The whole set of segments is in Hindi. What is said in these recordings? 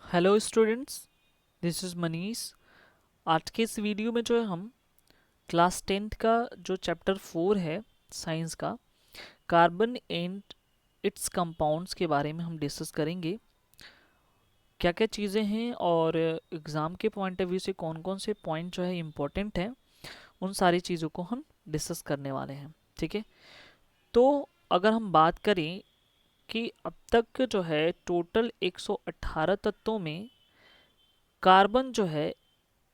Hello students, this is Manish. आज के इस वीडियो में जो है हम क्लास 10th का जो चैप्टर 4 है साइंस का, कार्बन एंड इट्स कंपाउंड्स के बारे में हम डिस्कस करेंगे। क्या क्या चीज़ें हैं और एग्ज़ाम के पॉइंट ऑफ व्यू से कौन कौन से पॉइंट जो है इम्पोर्टेंट हैं, उन सारी चीज़ों को हम डिस्कस करने वाले हैं। ठीक है, तो अगर हम बात करें कि अब तक जो है टोटल 118 तत्वों में कार्बन जो है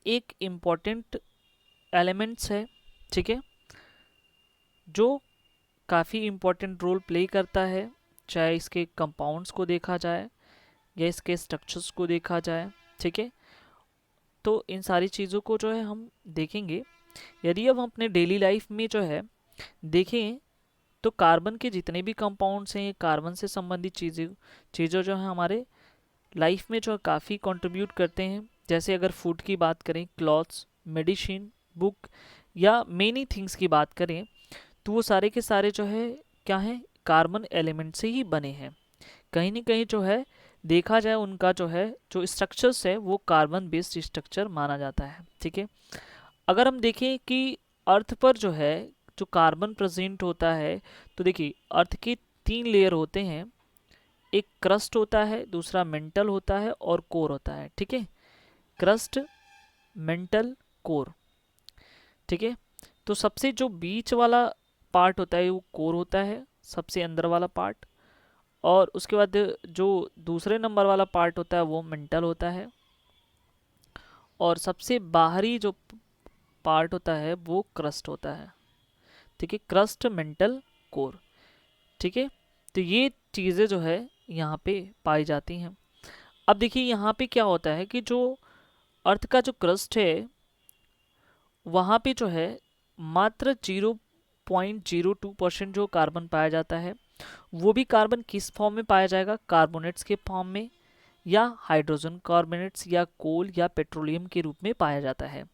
एक इम्पॉर्टेंट एलिमेंट्स है। ठीक है, जो काफ़ी इम्पोर्टेंट रोल प्ले करता है, चाहे इसके कंपाउंड्स को देखा जाए या इसके स्ट्रक्चर्स को देखा जाए। ठीक है, तो इन सारी चीज़ों को जो है हम देखेंगे। यदि अब हम अपने डेली लाइफ में जो है देखें तो कार्बन के जितने भी कंपाउंड्स हैं, कार्बन से संबंधित चीज़ें जो है हमारे लाइफ में जो है काफ़ी कंट्रीब्यूट करते हैं। जैसे अगर फूड की बात करें, क्लॉथ्स, मेडिसिन, बुक या मेनी थिंग्स की बात करें, तो वो सारे के सारे जो है क्या हैं, कार्बन एलिमेंट से ही बने हैं। कहीं ना कहीं जो है देखा जाए उनका जो है जो स्ट्रक्चर्स है वो कार्बन बेस्ड स्ट्रक्चर माना जाता है। ठीक है, अगर हम देखें कि अर्थ पर जो है जो कार्बन प्रेजेंट होता है, तो देखिए अर्थ के 3 लेयर होते हैं। एक क्रस्ट होता है, दूसरा मेंटल होता है और कोर होता है। ठीक है, क्रस्ट, मेंटल, कोर। ठीक है, तो सबसे जो बीच वाला पार्ट होता है वो कोर होता है, सबसे अंदर वाला पार्ट। और उसके बाद जो दूसरे नंबर वाला पार्ट होता है वो मेंटल होता है, और सबसे बाहरी जो पार्ट होता है वो क्रस्ट होता है। ठीक है, क्रस्ट, मेंटल, कोर। ठीक है, तो ये चीज़ें जो है यहाँ पे पाई जाती हैं। अब देखिए यहाँ पे क्या होता है कि जो अर्थ का जो क्रस्ट है वहाँ पे जो है मात्र 0.02% जो कार्बन पाया जाता है। वो भी कार्बन किस फॉर्म में पाया जाएगा, कार्बोनेट्स के फॉर्म में, या हाइड्रोजन कार्बोनेट्स या कोल या पेट्रोलियम के रूप में पाया जाता है।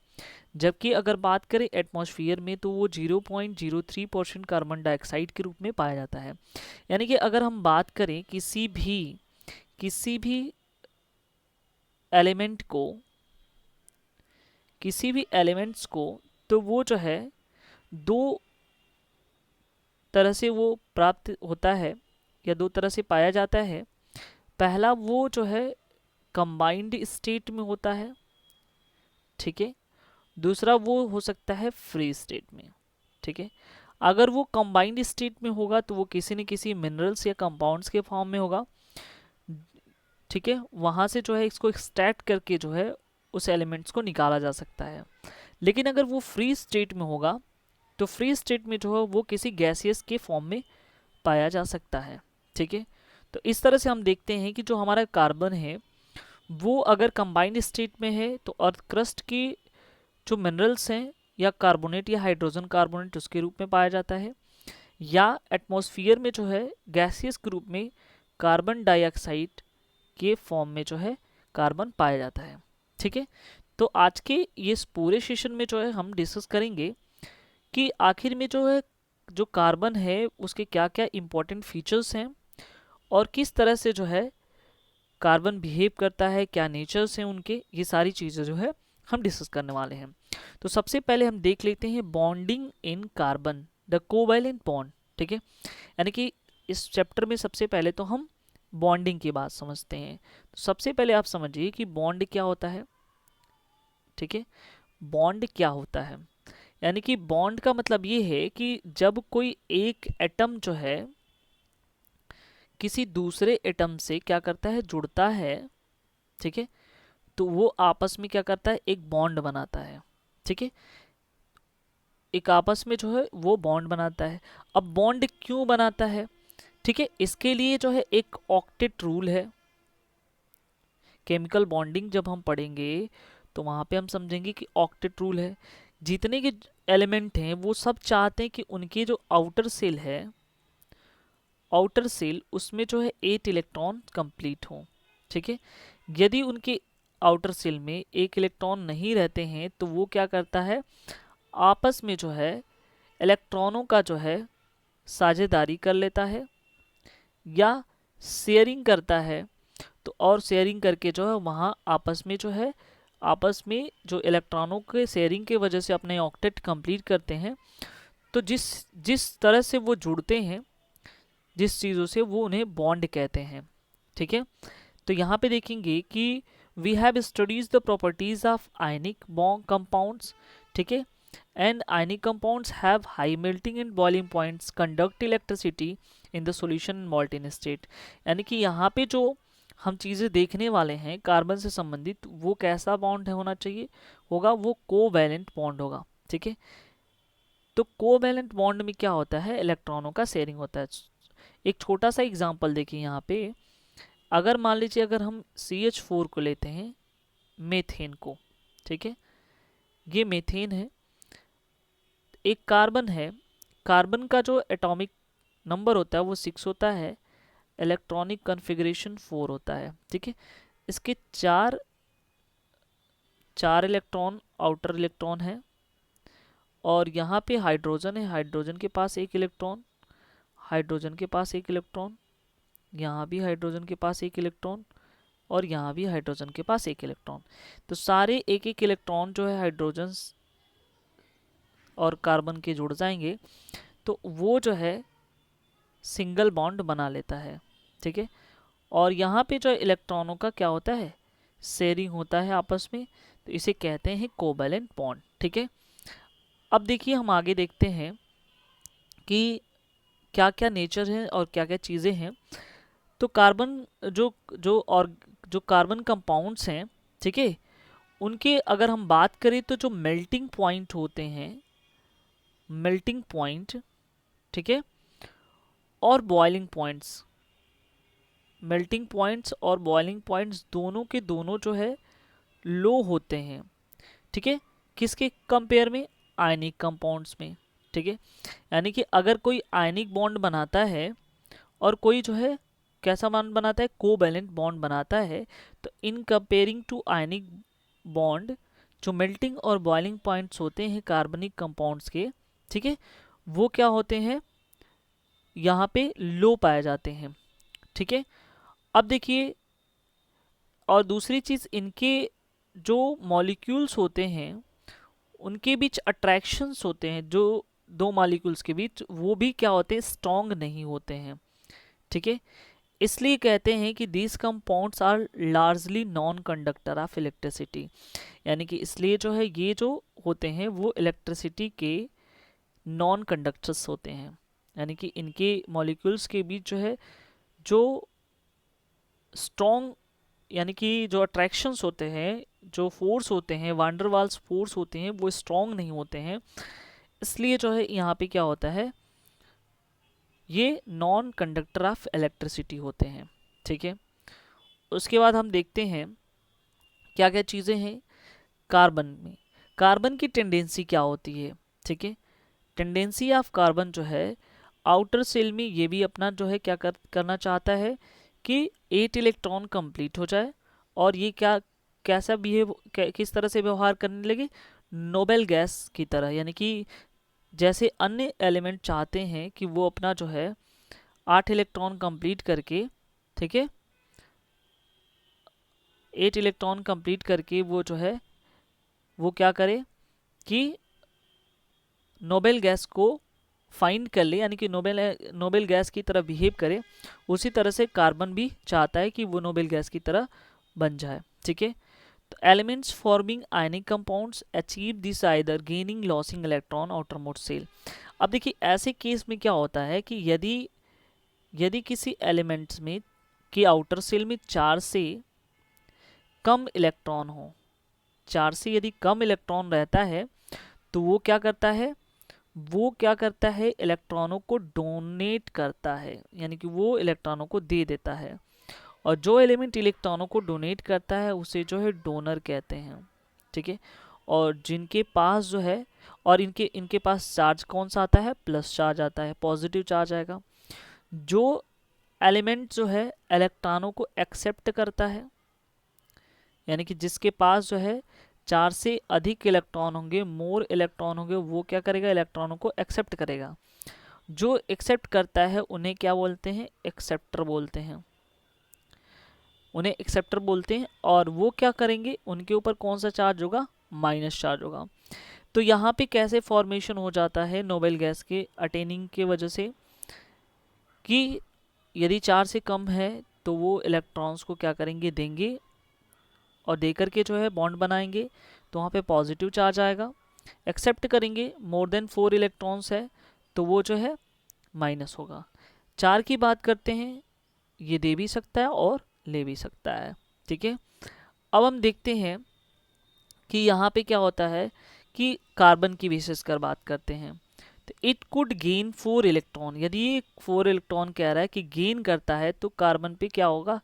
जबकि अगर बात करें एटमॉस्फेयर में तो वो 0.03% कार्बन डाइऑक्साइड के रूप में पाया जाता है। यानी कि अगर हम बात करें किसी भी एलिमेंट को, किसी भी एलिमेंट्स को, तो वो जो है दो तरह से वो प्राप्त होता है या दो तरह से पाया जाता है। पहला वो जो है कंबाइंड स्टेट में होता है। ठीक है, दूसरा वो हो सकता है फ्री स्टेट में। ठीक है, अगर वो कंबाइंड स्टेट में होगा तो वो किसी न किसी मिनरल्स या कंपाउंड्स के फॉर्म में होगा। ठीक है, वहां से जो है इसको एक्सट्रैक्ट करके जो है उस एलिमेंट्स को निकाला जा सकता है। लेकिन अगर वो फ्री स्टेट में होगा तो फ्री स्टेट में जो है वो किसी गैसियस के फॉर्म में पाया जा सकता है। ठीक है, तो इस तरह से हम देखते हैं कि जो हमारा कार्बन है वो अगर कंबाइंड स्टेट में है तो अर्थ क्रस्ट की जो मिनरल्स हैं या कार्बोनेट या हाइड्रोजन कार्बोनेट उसके रूप में पाया जाता है, या एटमॉस्फेयर में जो है गैसियस के रूप में कार्बन डाइऑक्साइड के फॉर्म में जो है कार्बन पाया जाता है। ठीक है, तो आज के ये इस पूरे सेशन में जो है हम डिस्कस करेंगे कि आखिर में जो है जो कार्बन है उसके क्या क्या इंपॉर्टेंट फीचर्स हैं और किस तरह से जो है कार्बन बिहेव करता है, क्या नेचर्स हैं उनके, ये सारी चीज़ें जो है हम डिस्कस करने वाले हैं। तो सबसे पहले हम देख लेते हैं bonding in carbon, the covalent bond. ठीक है, यानी कि इस चैप्टर में सबसे पहले तो हम बॉन्डिंग की बात समझते हैं। तो सबसे पहले आप समझिए कि बॉन्ड क्या होता है। ठीक है, बॉन्ड क्या होता है, यानी कि बॉन्ड का मतलब ये है कि जब कोई एक एटम जो है किसी दूसरे एटम से क्या करता है, जुड़ता है। ठीक है, तो वो आपस में क्या करता है, एक बॉन्ड बनाता है। ठीक है, एक आपस में जो है वो बॉन्ड बनाता है। अब बॉन्ड क्यों बनाता है, ठीक है, इसके लिए जो है एक ऑक्टेट रूल है। केमिकल बॉन्डिंग जब हम पढ़ेंगे तो वहां पे हम समझेंगे कि ऑक्टेट रूल है। जितने के एलिमेंट हैं वो सब चाहते हैं कि उनकी जो आउटर सेल है, आउटर सेल उसमें जो है 8 इलेक्ट्रॉन कंप्लीट हो। ठीक है, यदि उनके आउटर सेल में एक इलेक्ट्रॉन नहीं रहते हैं तो वो क्या करता है, आपस में जो है इलेक्ट्रॉनों का जो है साझेदारी कर लेता है या शेयरिंग करता है। तो और शेयरिंग करके जो है वहाँ आपस में जो इलेक्ट्रॉनों के शेयरिंग के वजह से अपने ऑक्टेट कंप्लीट करते हैं, तो जिस जिस तरह से वो जुड़ते हैं जिस चीज़ों से, वो उन्हें बॉन्ड कहते हैं। ठीक है, तो यहाँ पे देखेंगे कि we have studies the properties of ionic bond compounds. ठीक है, and ionic compounds have high melting and boiling points, conduct electricity in the solution in molten state. यानी कि यहाँ पे जो हम चीज़ें देखने वाले हैं कार्बन से संबंधित, वो कैसा बॉन्ड होना चाहिए होगा, वो कोवैलेंट बॉन्ड होगा। ठीक है, तो कोवैलेंट बॉन्ड में क्या होता है, इलेक्ट्रॉनों का शेयरिंग होता है। एक छोटा सा एग्जांपल देखिए यहाँ पे, अगर मान लीजिए अगर हम CH4 को लेते हैं, मेथेन को, ठीक है, ये मेथेन है, एक कार्बन है, कार्बन का जो एटॉमिक नंबर होता है वो 6 होता है, इलेक्ट्रॉनिक कॉन्फ़िगरेशन 4 होता है। ठीक है, इसके चार इलेक्ट्रॉन आउटर इलेक्ट्रॉन है, और यहाँ पे हाइड्रोजन है, हाइड्रोजन के पास एक इलेक्ट्रॉन, हाइड्रोजन के पास एक इलेक्ट्रॉन, यहाँ भी हाइड्रोजन के पास एक इलेक्ट्रॉन, और यहाँ भी हाइड्रोजन के पास एक इलेक्ट्रॉन। तो सारे एक एक इलेक्ट्रॉन जो है हाइड्रोजन और कार्बन के जुड़ जाएंगे, तो वो जो है सिंगल बॉन्ड बना लेता है। ठीक है, और यहाँ पे जो इलेक्ट्रॉनों का क्या होता है, शेयरिंग होता है आपस में, तो इसे कहते हैं कोवैलेंट बॉन्ड। ठीक है, अब देखिए हम आगे देखते हैं कि क्या क्या नेचर है और क्या क्या चीज़ें हैं। तो कार्बन जो जो और जो कार्बन कंपाउंड्स हैं, ठीक है, उनके अगर हम बात करें तो जो मेल्टिंग पॉइंट होते हैं, मेल्टिंग पॉइंट, ठीक है, और बॉइलिंग पॉइंट्स, मेल्टिंग पॉइंट्स और बॉइलिंग पॉइंट्स दोनों के दोनों जो है लो होते हैं। ठीक है, किसके कंपेयर में, आयनिक कंपाउंड्स में। ठीक है, यानी कि अगर कोई आयनिक बॉन्ड बनाता है और कोई जो है कैसा बॉन्ड बनाता है, कोवैलेंट बॉन्ड बनाता है, तो in comparing to ionic bond जो मेल्टिंग और बॉइलिंग पॉइंट्स होते हैं कार्बनिक कंपाउंड्स के, ठीक है, वो क्या होते हैं, यहाँ पे लो पाए जाते हैं। ठीक है, अब देखिए, और दूसरी चीज़, इनके जो मॉलिक्यूल्स होते हैं उनके बीच अट्रैक्शंस होते हैं, जो दो मॉलिक्यूल्स के बीच, वो भी क्या होते हैं, स्ट्रॉन्ग नहीं होते हैं। ठीक है, इसलिए कहते हैं कि these compounds are largely non conductor of electricity. यानी कि इसलिए जो है ये जो होते हैं वो इलेक्ट्रिसिटी के नॉन कंडक्टर्स होते हैं। यानी कि इनके मॉलिक्यूल्स के बीच जो है जो स्ट्रॉन्ग, यानी कि जो अट्रैक्शंस होते हैं, जो फोर्स होते हैं, वांडरवाल्स फोर्स होते हैं, वो स्ट्रॉन्ग नहीं होते हैं। इसलिए जो है यहाँ पे क्या होता है, ये नॉन कंडक्टर ऑफ इलेक्ट्रिसिटी होते हैं। ठीक है, उसके बाद हम देखते हैं क्या क्या चीज़ें हैं कार्बन में। कार्बन की टेंडेंसी क्या होती है, ठीक है, टेंडेंसी ऑफ कार्बन जो है आउटर सेल में ये भी अपना जो है क्या करना चाहता है कि 8 इलेक्ट्रॉन कंप्लीट हो जाए, और ये क्या कैसा बिहेव किस तरह से व्यवहार करने लगे, नोबेल गैस की तरह। यानी कि जैसे अन्य एलिमेंट चाहते हैं कि वो अपना जो है 8 इलेक्ट्रॉन कंप्लीट करके, ठीक है, 8 इलेक्ट्रॉन कंप्लीट करके वो जो है वो क्या करे कि नोबेल गैस को फाइंड कर ले, यानी कि नोबेल गैस की तरह बिहेव करे। उसी तरह से कार्बन भी चाहता है कि वो नोबेल गैस की तरह बन जाए। ठीक है, तो elements forming ionic compounds achieve this either gaining losing electron outermost shell. अब देखिए ऐसे केस में क्या होता है कि यदि किसी एलिमेंट्स में कि आउटर सेल में 4 से कम इलेक्ट्रॉन हो, 4 से यदि कम इलेक्ट्रॉन रहता है, तो वो क्या करता है, वो क्या करता है, इलेक्ट्रॉनों को डोनेट करता है, यानी कि वो इलेक्ट्रॉनों को दे देता है। और जो एलिमेंट इलेक्ट्रॉनों को डोनेट करता है उसे जो है डोनर कहते हैं। ठीक है, और जिनके पास जो है, और इनके पास चार्ज कौन सा आता है, प्लस चार्ज आता है, पॉजिटिव चार्ज आएगा। जो एलिमेंट जो है इलेक्ट्रॉनों को एक्सेप्ट करता है, यानी कि जिसके पास जो है 4 से अधिक इलेक्ट्रॉन होंगे, मोर इलेक्ट्रॉन होंगे, वो क्या करेगा, इलेक्ट्रॉनों को एक्सेप्ट करेगा। जो एक्सेप्ट करता है उन्हें क्या बोलते हैं, एक्सेप्टर बोलते हैं। उन्हें एक्सेप्टर बोलते हैं। और वो क्या करेंगे, उनके ऊपर कौन सा चार्ज होगा, माइनस चार्ज होगा। तो यहाँ पे कैसे फॉर्मेशन हो जाता है नोबेल गैस के अटेनिंग की वजह से, कि यदि 4 से कम है तो वो इलेक्ट्रॉन्स को क्या करेंगे, देंगे, और देकर के जो है बॉन्ड बनाएंगे, तो वहाँ पे पॉजिटिव चार्ज आएगा। एक्सेप्ट करेंगे, मोर देन 4 इलेक्ट्रॉन्स है तो वो जो है माइनस होगा। 4 की बात करते हैं, ये दे भी सकता है और ले भी सकता है, ठीक है। अब हम देखते हैं कि यहाँ पे क्या होता है कि कार्बन की विशेष कर बात करते हैं। तो इट कुड गेन 4 इलेक्ट्रॉन, यदि ये 4 इलेक्ट्रॉन कह रहा है कि गेन करता है तो कार्बन पे क्या होगा,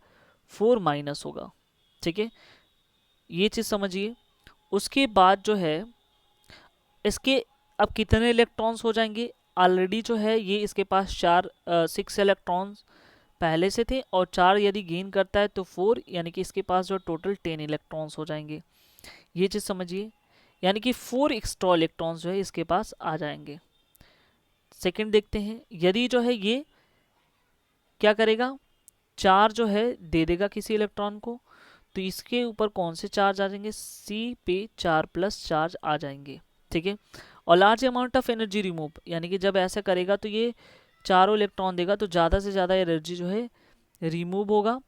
4 माइनस होगा, ठीक है, ये चीज़ समझिए। उसके बाद जो है इसके अब कितने इलेक्ट्रॉन्स हो जाएंगे, ऑलरेडी जो है ये इसके पास 6 इलेक्ट्रॉन्स पहले से थे, और 4 यदि गेन करता है तो 4, यानी कि इसके पास जो टोटल 10 इलेक्ट्रॉन्स हो जाएंगे, ये चीज़ समझिए। यानी कि 4 एक्स्ट्रा इलेक्ट्रॉन्स जो है इसके पास आ जाएंगे। सेकंड देखते हैं, यदि जो है ये क्या करेगा, 4 जो है दे देगा किसी इलेक्ट्रॉन को, तो इसके ऊपर कौन से चार्ज आ जाएंगे, सी पे 4 प्लस चार्ज आ जाएंगे, ठीक है। और large amount of energy remove, यानी कि जब ऐसा करेगा तो ये चारों इलेक्ट्रॉन देगा तो ज़्यादा से ज़्यादा एनर्जी जो है रिमूव होगा,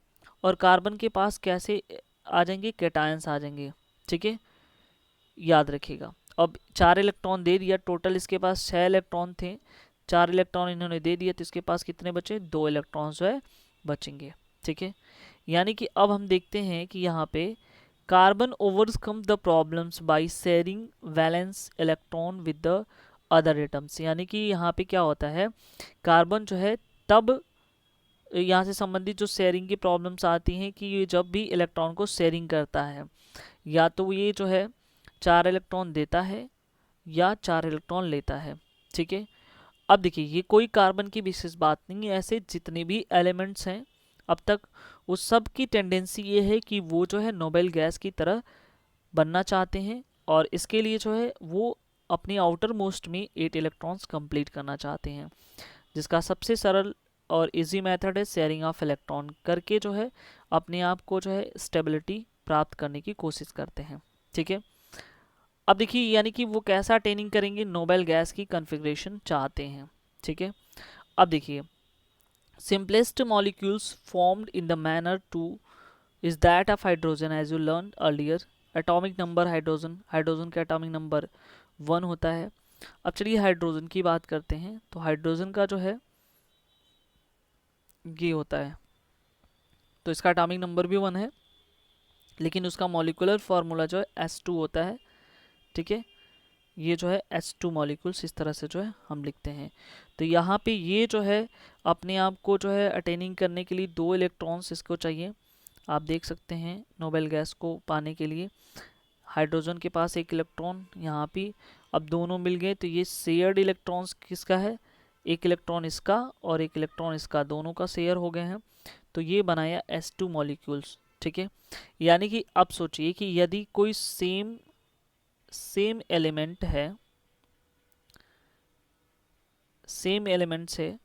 और कार्बन के पास कैसे आ जाएंगे, कैटायंस आ जाएंगे, ठीक है, याद रखिएगा। अब 4 इलेक्ट्रॉन दे दिया, टोटल इसके पास 6 इलेक्ट्रॉन थे, 4 इलेक्ट्रॉन इन्होंने दे दिया तो इसके पास कितने बचे, 2 इलेक्ट्रॉन जो है बचेंगे, ठीक है। यानी कि अब हम देखते हैं कि यहाँ पे carbon overcome the problems by sharing valence electron with the other atoms. यानी कि यहाँ पे क्या होता है, कार्बन जो है तब यहाँ से संबंधित जो शेयरिंग की प्रॉब्लम्स आती हैं कि ये जब भी इलेक्ट्रॉन को शेयरिंग करता है, या तो ये जो है 4 इलेक्ट्रॉन देता है या 4 इलेक्ट्रॉन लेता है, ठीक है। अब देखिए ये कोई कार्बन की विशेष बात नहीं है, ऐसे जितने भी एलिमेंट्स हैं अब तक उस सब की टेंडेंसी ये है कि वो जो है नोबेल गैस की तरह बनना चाहते हैं, और इसके लिए जो है वो अपनी आउटर मोस्ट में 8 इलेक्ट्रॉन्स कंप्लीट करना चाहते हैं, जिसका सबसे सरल और इजी मेथड है शेयरिंग ऑफ इलेक्ट्रॉन करके जो है अपने आप को जो है स्टेबिलिटी प्राप्त करने की कोशिश करते हैं, ठीक है। अब देखिए यानी कि वो कैसा अटेनिंग करेंगे, नोबेल गैस की कॉन्फ़िगरेशन चाहते हैं, ठीक है। अब देखिए simplest molecules formed in the manner to is that of hydrogen, as you learned earlier. atomic number hydrogen का atomic number 1 होता है। अब चलिए हाइड्रोजन की बात करते हैं, तो हाइड्रोजन का जो है ये होता है, तो इसका atomic number भी 1 है, लेकिन उसका मॉलिकुलर फार्मूला जो है S2 होता है, ठीक है। ये जो है H2 मॉलिक्यूल्स इस तरह से जो है हम लिखते हैं। तो यहाँ पे ये जो है अपने आप को जो है अटेनिंग करने के लिए 2 इलेक्ट्रॉन्स इसको चाहिए। आप देख सकते हैं नोबेल गैस को पाने के लिए हाइड्रोजन के पास 1 इलेक्ट्रॉन, यहाँ पे अब दोनों मिल गए तो ये शेयर्ड इलेक्ट्रॉन्स किसका है, 1 इलेक्ट्रॉन इसका और 1 इलेक्ट्रॉन इसका, दोनों का शेयर हो गए हैं, तो ये बनाया H2 मॉलिक्यूल्स, ठीक है। यानी कि अब सोचिए कि यदि कोई सेम एलिमेंट है, सेम एलिमेंट्स है,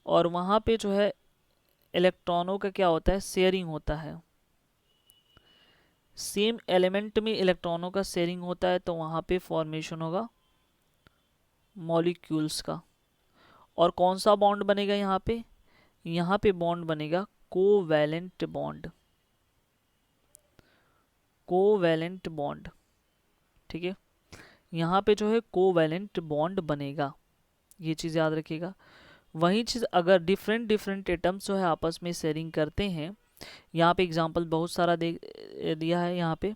और वहाँ पे जो है इलेक्ट्रॉनों का क्या होता है, शेयरिंग होता है, सेम एलिमेंट में इलेक्ट्रॉनों का शेयरिंग होता है, तो वहाँ पे फॉर्मेशन होगा मॉलिक्यूल्स का। और कौन सा बॉन्ड बनेगा यहाँ पे बॉन्ड बनेगा कोवैलेंट बॉन्ड, कोवैलेंट बॉन्ड, ठीक है। यहाँ पे जो है कोवैलेंट बॉन्ड बनेगा, ये चीज़ याद रखिएगा। वही चीज़ अगर डिफरेंट एटम्स जो है आपस में शेयरिंग करते हैं, यहाँ पे एग्जांपल बहुत सारा दिया है, यहाँ पे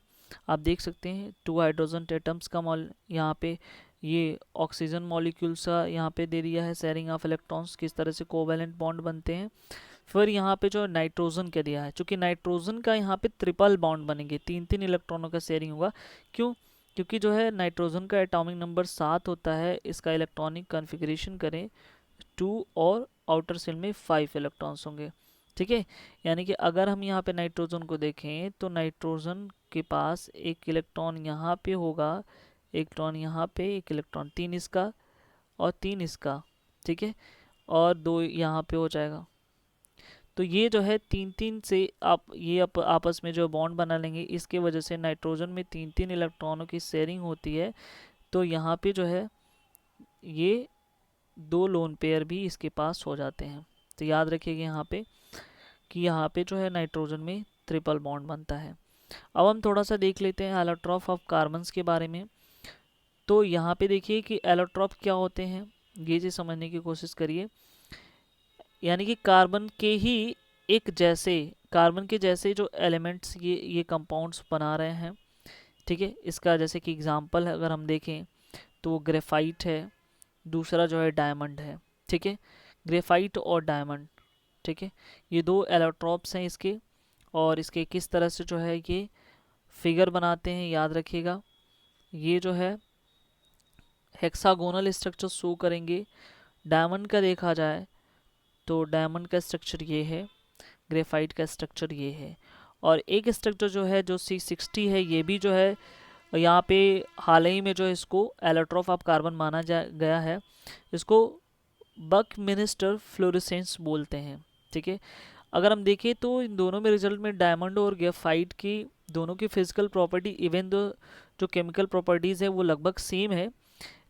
आप देख सकते हैं 2 हाइड्रोजन एटम्स का यहाँ पे ये ऑक्सीजन मॉलिक्यूल्स का यहाँ पे दे दिया है शेयरिंग ऑफ इलेक्ट्रॉन्स, किस तरह से कोवैलेंट बॉन्ड बनते हैं। फिर यहाँ पे जो नाइट्रोजन का दिया है, चूंकि नाइट्रोजन का यहाँ पे ट्रिपल बॉन्ड बनेंगे, 3 इलेक्ट्रॉनों का शेयरिंग होगा, क्यों, क्योंकि जो है नाइट्रोजन का एटॉमिक नंबर 7 होता है, इसका इलेक्ट्रॉनिक कॉन्फ़िगरेशन करें 2 और आउटर शेल में 5 इलेक्ट्रॉन्स होंगे, ठीक है। यानी कि अगर हम यहाँ पे नाइट्रोजन को देखें तो नाइट्रोजन के पास 1 इलेक्ट्रॉन यहाँ पे होगा, 1 इलेक्ट्रॉन यहाँ पे, 1 इलेक्ट्रॉन 3 इसका और 3 इसका, ठीक है, और 2 यहाँ पे हो जाएगा। तो तो ये जो है तीन तीन से आप ये आपस में जो बॉन्ड बना लेंगे, इसके वजह से नाइट्रोजन में तीन तीन इलेक्ट्रॉनों की शेयरिंग होती है। तो यहाँ पे जो है ये दो लोन पेयर भी इसके पास हो जाते हैं। तो याद रखिएगा यहाँ पे कि यहाँ पे जो है नाइट्रोजन में ट्रिपल बॉन्ड बनता है। अब हम थोड़ा सा देख लेते हैं एलोट्रॉप ऑफ कार्बन्स के बारे में। तो यहाँ पे देखिए कि एलोट्रॉप क्या होते हैं, ये चीज़ समझने की कोशिश करिए। यानी कि कार्बन के जैसे जो एलिमेंट्स ये कंपाउंड्स बना रहे हैं, ठीक है। इसका जैसे कि एग्जांपल अगर हम देखें तो ग्रेफाइट है, दूसरा जो है डायमंड है, ठीक है। ग्रेफाइट और डायमंड, ठीक है, ये दो एलोट्रॉप्स हैं इसके। और इसके किस तरह से जो है ये फिगर बनाते हैं, याद रखिएगा। ये जो है हेक्सागोनल स्ट्रक्चर शो करेंगे। डायमंड का देखा जाए तो डायमंड का स्ट्रक्चर ये है, ग्रेफाइट का स्ट्रक्चर ये है। और एक स्ट्रक्चर जो है जो C60 है, ये भी जो है यहाँ पे हाल ही में जो है इसको एलोट्रॉप ऑफ कार्बन माना गया है। इसको बकमिंस्टर फ्लोरेसेंस बोलते हैं, ठीक है। अगर हम देखें तो इन दोनों में रिजल्ट में डायमंड और ग्रेफाइट की दोनों की फिजिकल प्रॉपर्टी इवन दो जो केमिकल प्रॉपर्टीज़ है वो लगभग सेम है,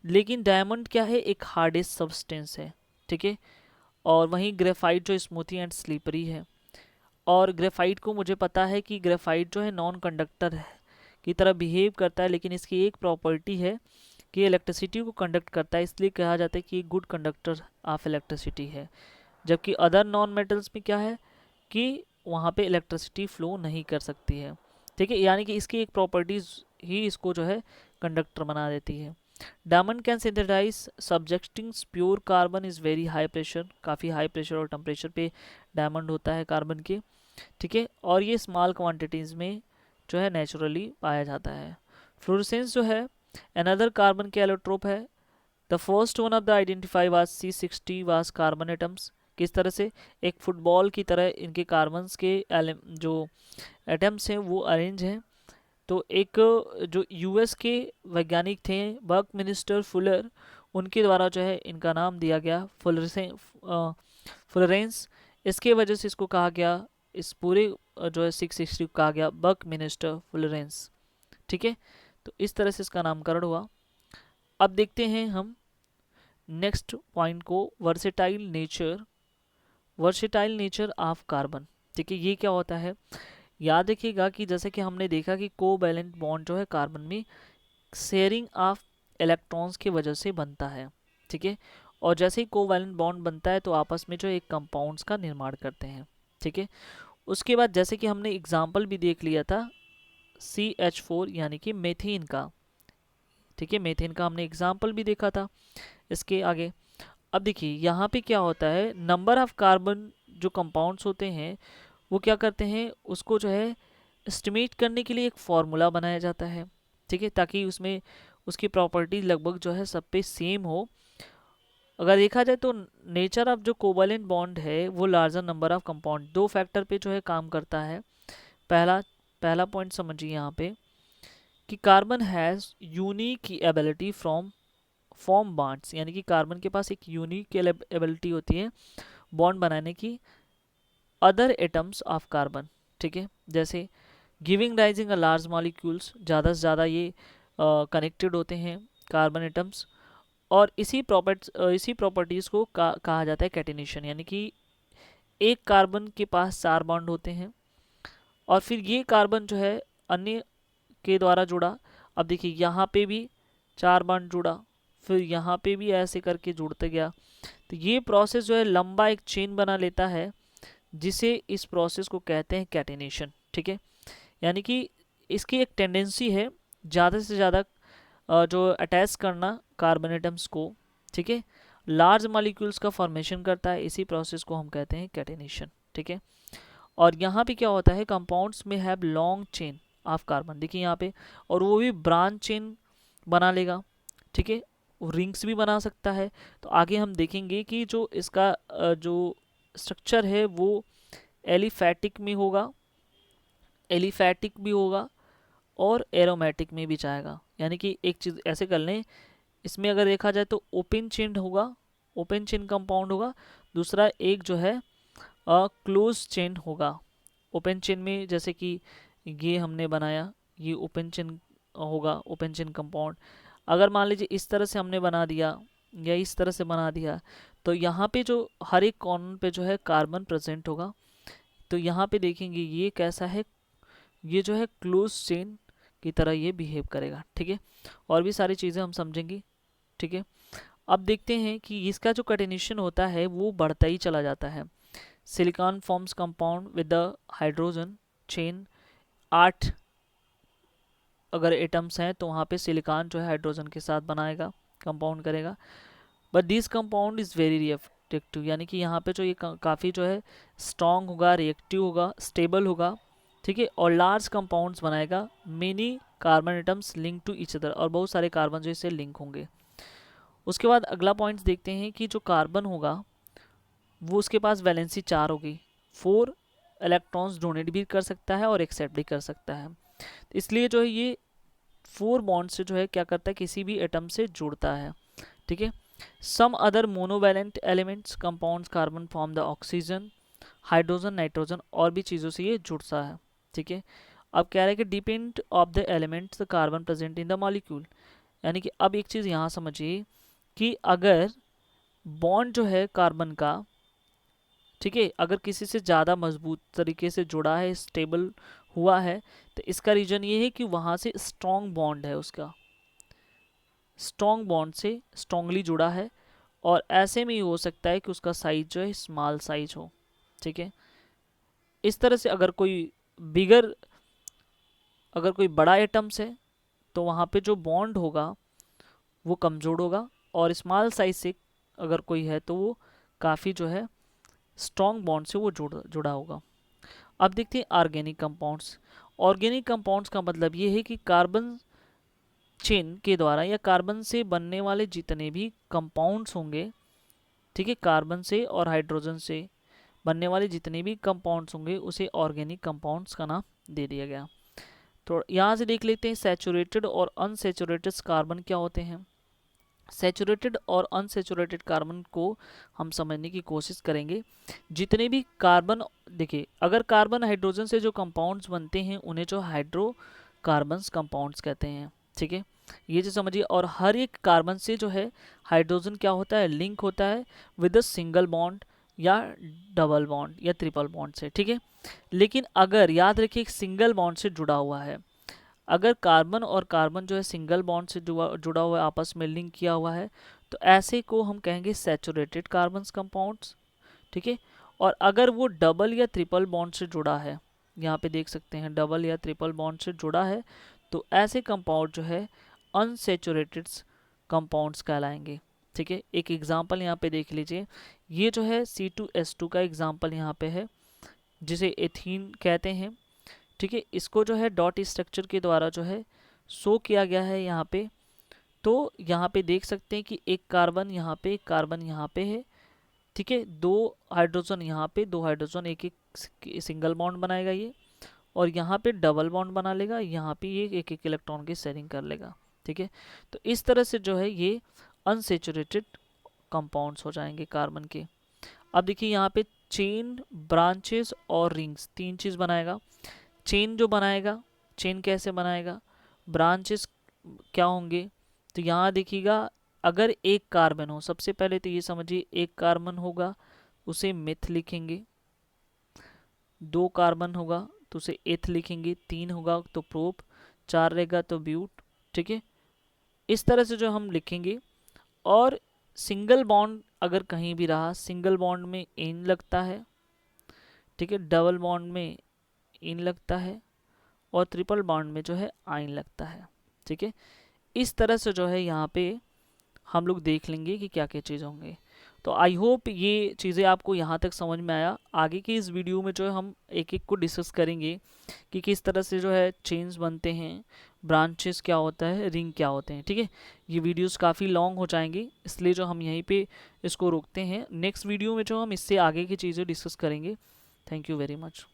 लेकिन डायमंड क्या है, एक हार्डेस्ट सब्सटेंस है, ठीक है। और वहीं ग्रेफाइट जो स्मूथी एंड स्लिपरी है। और ग्रेफाइट को मुझे पता है कि ग्रेफाइट जो है नॉन कंडक्टर है की तरह बिहेव करता है, लेकिन इसकी एक प्रॉपर्टी है कि इलेक्ट्रिसिटी को कंडक्ट करता है, इसलिए कहा जाता है कि एक गुड कंडक्टर ऑफ इलेक्ट्रिसिटी है। जबकि अदर नॉन मेटल्स में क्या है कि वहाँ पे इलेक्ट्रिसिटी फ्लो नहीं कर सकती है, ठीक है। यानी कि इसकी एक प्रॉपर्टीज़ ही इसको जो है कंडक्टर बना देती है। Diamond can synthesize subjecting pure carbon is very high pressure, काफ़ी हाई प्रेशर और टेम्परेचर पे डायमंड होता है कार्बन के, ठीक है। और ये स्मॉल क्वांटिटीज़ में जो है नेचुरली पाया जाता है। फ्लोरेसेंस जो है अनदर कार्बन के एलोट्रोप है। The first one of the identify was C60 was carbon atoms. किस तरह से, एक फुटबॉल की तरह इनके कार्बन्स के जो एटम्स हैं वो अरेंज हैं। तो एक जो यूएस के वैज्ञानिक थे बकमिंस्टर फुलर, उनके द्वारा जो है इनका नाम दिया गया फ्लोरेंस। इसके वजह से इसको कहा गया, इस पूरे जो है 660 कहा गया बकमिंस्टर फ्लोरेंस, ठीक है। तो इस तरह से इसका नामकरण हुआ। अब देखते हैं हम नेक्स्ट पॉइंट को, वर्सेटाइल नेचर ऑफ कार्बन, ठीक है। ये क्या होता है, याद रखिएगा कि जैसे कि हमने देखा कि कोवैलेंट बॉन्ड जो है कार्बन में शेयरिंग ऑफ इलेक्ट्रॉन्स की वजह से बनता है, ठीक है। और जैसे ही कोवैलेंट बॉन्ड बनता है तो आपस में जो एक कंपाउंड्स का निर्माण करते हैं, ठीक है। उसके बाद जैसे कि हमने एग्जाम्पल भी देख लिया था CH4 यानी कि मेथेन का, ठीक है। मेथेन का हमने एग्जाम्पल भी देखा था इसके आगे। अब देखिए यहाँ पे क्या होता है, नंबर ऑफ कार्बन जो कंपाउंड्स होते हैं वो क्या करते हैं, उसको जो है एस्टिमेट करने के लिए एक फॉर्मूला बनाया जाता है, ठीक है, ताकि उसमें उसकी प्रॉपर्टीज लगभग जो है सब पे सेम हो। अगर देखा जाए तो नेचर ऑफ जो कोवैलेंट बॉन्ड है वो लार्जर नंबर ऑफ कंपाउंड दो फैक्टर पे जो है काम करता है। पहला पॉइंट समझिए यहाँ पे कि carbon has unique ability from form bonds, यानी कि कार्बन के पास एक यूनिक एबिलिटी होती है बॉन्ड बनाने की अदर एटम्स ऑफ कार्बन, ठीक है। जैसे giving rising a large molecules, ज़्यादा से ज़्यादा ये कनेक्टेड होते हैं कार्बन एटम्स। और इसी प्रॉपर्टीज़ को कहा जाता है कैटेनेशन, यानी कि एक कार्बन के पास 4 बॉन्ड होते हैं और फिर ये कार्बन जो है अन्य के द्वारा जुड़ा। अब देखिए यहाँ पे भी 4 बॉन्ड जुड़ा, फिर यहाँ पे भी ऐसे करके जुड़ते गया। तो ये प्रोसेस जो है लंबा एक चेन बना लेता है, जिसे इस प्रोसेस को कहते हैं कैटेनेशन, ठीक है। यानी कि इसकी एक टेंडेंसी है ज़्यादा से ज़्यादा जो अटैच करना कार्बन एटम्स को, ठीक है। लार्ज मॉलिक्यूल्स का फॉर्मेशन करता है, इसी प्रोसेस को हम कहते हैं कैटेनेशन, ठीक है। और यहाँ पे क्या होता है, कंपाउंड्स में have long chain of carbon, देखिए यहाँ पे, और वो भी ब्रांच चेन बना लेगा, ठीक है। रिंग्स भी बना सकता है। तो आगे हम देखेंगे कि जो इसका जो स्ट्रक्चर है वो एलिफैटिक भी होगा और एरोमेटिक में भी जाएगा। यानी कि एक चीज़ ऐसे कर लें, इसमें अगर देखा जाए तो ओपन चेन कंपाउंड होगा, दूसरा एक जो है क्लोज चेन होगा। ओपन चेन में जैसे कि ये हमने बनाया, ये ओपन चेन होगा, ओपन चेन कंपाउंड। अगर मान लीजिए इस तरह से हमने बना दिया या इस तरह से बना दिया, तो यहाँ पे जो हर एक कॉर्नर पे जो है कार्बन प्रेजेंट होगा। तो यहाँ पे देखेंगे ये कैसा है, ये जो है क्लोज चेन की तरह ये बिहेव करेगा। ठीक है, और भी सारी चीज़ें हम समझेंगे। ठीक है, अब देखते हैं कि इसका जो कटिनेशन होता है वो बढ़ता ही चला जाता है। Silicon forms compound with the hydrogen chain 8 अगर एटम्स हैं तो वहाँ पे सिलिकॉन जो है हाइड्रोजन के साथ बनाएगा, कंपाउंड करेगा। But this compound is very reactive, यानी कि यहाँ पे जो ये काफ़ी जो है स्ट्रॉन्ग होगा, रिएक्टिव होगा, स्टेबल होगा। ठीक है, और लार्ज कंपाउंड्स बनाएगा, many carbon atoms link to each other, और बहुत सारे कार्बन जो इससे लिंक होंगे। उसके बाद अगला पॉइंट्स देखते हैं कि जो कार्बन होगा वो उसके पास वैलेंसी 4 होगी, 4 इलेक्ट्रॉन्स डोनेट भी कर सकता है और एक्सेप्ट भी कर सकता है। इसलिए जो है ये 4 बॉन्ड से जो है क्या करता है, किसी भी एटम से जुड़ता है। ठीक है, some other monovalent elements compounds carbon form the oxygen, hydrogen, nitrogen, और भी चीज़ों से ये जुड़ता है। ठीक है, अब कह रहा है कि depend of the elements the carbon present in the molecule, यानी कि अब एक चीज़ यहाँ समझिए कि अगर बॉन्ड जो है कार्बन का, ठीक है, अगर किसी से ज़्यादा मजबूत तरीके से जुड़ा है, स्टेबल हुआ है, तो इसका रीज़न ये है कि वहाँ से स्ट्रॉन्ग बॉन्ड है, उसका स्ट्रॉन्ग बॉन्ड से स्ट्रॉन्गली जुड़ा है, और ऐसे में ये हो सकता है कि उसका साइज जो है स्मॉल साइज हो। ठीक है, इस तरह से अगर कोई बड़ा एटम्स है तो वहाँ पे जो बॉन्ड होगा वो कमज़ोर होगा, और स्मॉल साइज से अगर कोई है तो वो काफ़ी जो है स्ट्रॉन्ग बॉन्ड से वो जुड़ा होगा। अब देखते हैं ऑर्गेनिक कंपाउंड्स। ऑर्गेनिक कंपाउंड्स का मतलब ये है कि कार्बन चेन के द्वारा या कार्बन से बनने वाले जितने भी कंपाउंड्स होंगे, ठीक है, कार्बन से और हाइड्रोजन से बनने वाले जितने भी कंपाउंड्स होंगे उसे ऑर्गेनिक कंपाउंड्स का नाम दे दिया गया। तो यहाँ से देख लेते हैं सैचुरेटेड और अनसैचुरेटेड कार्बन क्या होते हैं। सैचुरेटेड और अनसैचुरेटेड कार्बन को हम समझने की कोशिश करेंगे। जितने भी कार्बन, देखिए, अगर कार्बन हाइड्रोजन से जो कंपाउंड्स बनते हैं उन्हें जो हाइड्रोकार्बन्स कंपाउंड्स कहते हैं। ठीक है, ये जो समझिए, और हर एक कार्बन से जो है हाइड्रोजन क्या होता है, लिंक होता है विद अ सिंगल बॉन्ड या डबल बॉन्ड या ट्रिपल बॉन्ड से। ठीक है, लेकिन अगर याद रखिए एक सिंगल बॉन्ड से जुड़ा हुआ है, अगर कार्बन और कार्बन जो है सिंगल बॉन्ड से जुड़ा हुआ है, आपस में लिंक किया हुआ है, तो ऐसे को हम कहेंगे सैचुरेटेड कार्बन कंपाउंड्स। ठीक है, और अगर वो डबल या ट्रिपल बॉन्ड से जुड़ा है, यहाँ पे देख सकते हैं डबल या ट्रिपल बॉन्ड से जुड़ा है, तो ऐसे कंपाउंड जो है अनसैचुरेटेड कंपाउंड्स कहलाएंगे। ठीक है, एक एग्जांपल यहाँ पे देख लीजिए, ये जो है C2H2 का एग्जांपल यहाँ पे है, जिसे एथीन कहते हैं। ठीक है, इसको जो है डॉट स्ट्रक्चर के द्वारा जो है शो किया गया है यहाँ पे। तो यहाँ पे देख सकते हैं कि एक कार्बन यहाँ पे, एक कार्बन यहाँ पे है। ठीक है, 2 हाइड्रोजन यहाँ पे, 2 हाइड्रोजन एक एक सिंगल बॉन्ड बनाएगा ये, और यहाँ पे डबल बॉन्ड बना लेगा, यहाँ पे ये एक एक इलेक्ट्रॉन की शेयरिंग कर लेगा। ठीक है, तो इस तरह से जो है ये अनसैचुरेटेड कंपाउंड्स हो जाएंगे कार्बन के। अब देखिए यहाँ पे चेन, ब्रांचेस और रिंग्स, 3 चीज़ बनाएगा। चेन जो बनाएगा, चेन कैसे बनाएगा, ब्रांचेस क्या होंगे, तो यहाँ देखिएगा अगर एक कार्बन हो, सबसे पहले तो ये समझिए एक कार्बन होगा उसे मिथ लिखेंगे, 2 कार्बन होगा तो उसे एथ लिखेंगे, 3 होगा तो प्रोप, 4 रहेगा तो ब्यूट। ठीक है, इस तरह से जो हम लिखेंगे। और सिंगल बॉन्ड अगर कहीं भी रहा, सिंगल बॉन्ड में इन लगता है, ठीक है, डबल बॉन्ड में इन लगता है, और ट्रिपल बॉन्ड में जो है आइन लगता है। ठीक है, इस तरह से जो है यहाँ पे हम लोग देख लेंगे कि क्या क्या चीज़ होंगे। तो आई होप ये चीज़ें आपको यहाँ तक समझ में आया। आगे की इस वीडियो में जो है हम एक एक को डिस्कस करेंगे कि किस तरह से जो है चेन्स बनते हैं, ब्रांचेस क्या होता है, रिंग क्या होते हैं। ठीक है, ये वीडियोस काफ़ी लॉन्ग हो जाएंगे, इसलिए जो हम यहीं पे इसको रोकते हैं। नेक्स्ट वीडियो में जो हम इससे आगे की चीज़ें डिस्कस करेंगे। Thank you very much.